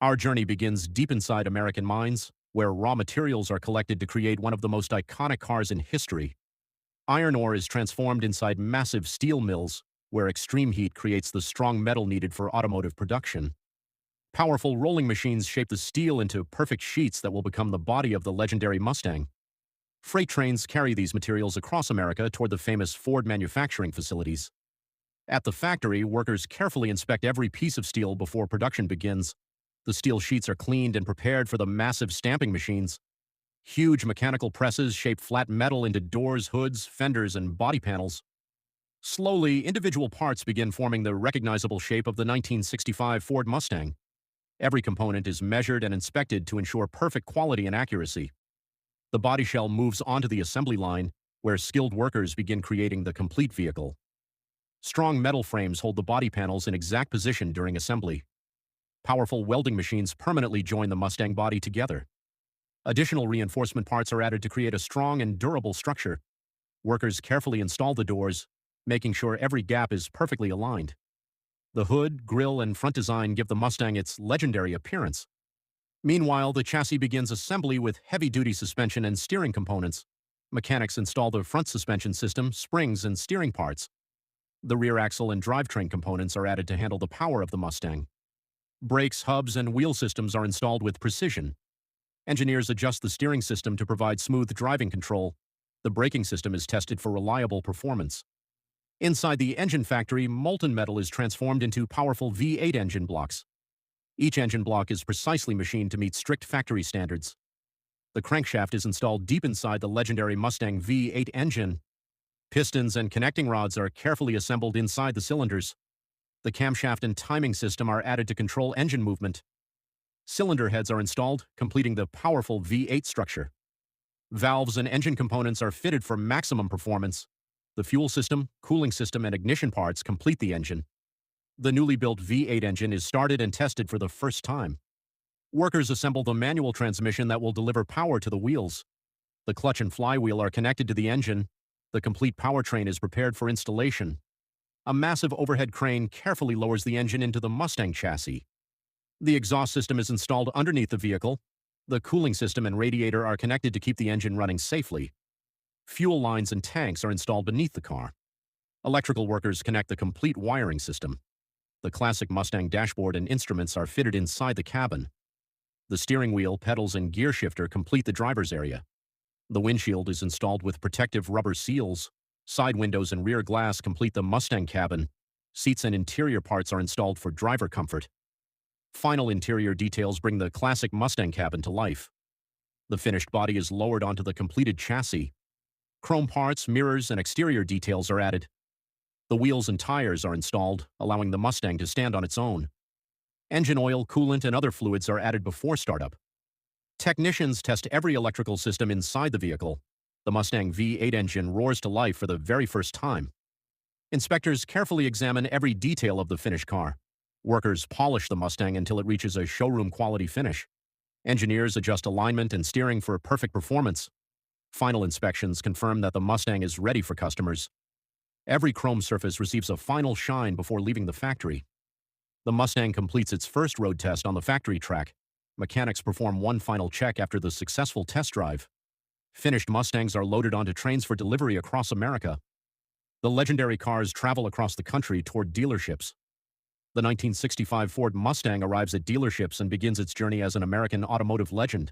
Our journey begins deep inside American mines, where raw materials are collected to create one of the most iconic cars in history. Iron ore is transformed inside massive steel mills, where extreme heat creates the strong metal needed for automotive production. Powerful rolling machines shape the steel into perfect sheets that will become the body of the legendary Mustang. Freight trains carry these materials across America toward the famous Ford manufacturing facilities. At the factory, workers carefully inspect every piece of steel before production begins. The steel sheets are cleaned and prepared for the massive stamping machines. Huge mechanical presses shape flat metal into doors, hoods, fenders, and body panels. Slowly, individual parts begin forming the recognizable shape of the 1965 Ford Mustang. Every component is measured and inspected to ensure perfect quality and accuracy. The body shell moves onto the assembly line, where skilled workers begin creating the complete vehicle. Strong metal frames hold the body panels in exact position during assembly. Powerful welding machines permanently join the Mustang body together. Additional reinforcement parts are added to create a strong and durable structure. Workers carefully install the doors, making sure every gap is perfectly aligned. The hood, grille, and front design give the Mustang its legendary appearance. Meanwhile, the chassis begins assembly with heavy-duty suspension and steering components. Mechanics install the front suspension system, springs, and steering parts. The rear axle and drivetrain components are added to handle the power of the Mustang. Brakes, hubs, and wheel systems are installed with precision. Engineers adjust the steering system to provide smooth driving control. The braking system is tested for reliable performance. Inside the engine factory, molten metal is transformed into powerful V8 engine blocks. Each engine block is precisely machined to meet strict factory standards. The crankshaft is installed deep inside the legendary Mustang V8 engine. Pistons and connecting rods are carefully assembled inside the cylinders. The camshaft and timing system are added to control engine movement. Cylinder heads are installed, completing the powerful V8 structure. Valves and engine components are fitted for maximum performance. The fuel system, cooling system, and ignition parts complete the engine. The newly built V8 engine is started and tested for the first time. Workers assemble the manual transmission that will deliver power to the wheels. The clutch and flywheel are connected to the engine. The complete powertrain is prepared for installation. A massive overhead crane carefully lowers the engine into the Mustang chassis. The exhaust system is installed underneath the vehicle. The cooling system and radiator are connected to keep the engine running safely. Fuel lines and tanks are installed beneath the car. Electrical workers connect the complete wiring system. The classic Mustang dashboard and instruments are fitted inside the cabin. The steering wheel, pedals, and gear shifter complete the driver's area. The windshield is installed with protective rubber seals. Side windows and rear glass complete the Mustang cabin. Seats and interior parts are installed for driver comfort. Final interior details bring the classic Mustang cabin to life. The finished body is lowered onto the completed chassis. Chrome parts, mirrors, and exterior details are added. The wheels and tires are installed, allowing the Mustang to stand on its own. Engine oil, coolant, and other fluids are added before startup. Technicians test every electrical system inside the vehicle. The Mustang V8 engine roars to life for the very first time. Inspectors carefully examine every detail of the finished car. Workers polish the Mustang until it reaches a showroom-quality finish. Engineers adjust alignment and steering for perfect performance. Final inspections confirm that the Mustang is ready for customers. Every chrome surface receives a final shine before leaving the factory. The Mustang completes its first road test on the factory track. Mechanics perform one final check after the successful test drive. Finished Mustangs are loaded onto trains for delivery across America. The legendary cars travel across the country toward dealerships. The 1965 Ford Mustang arrives at dealerships and begins its journey as an American automotive legend.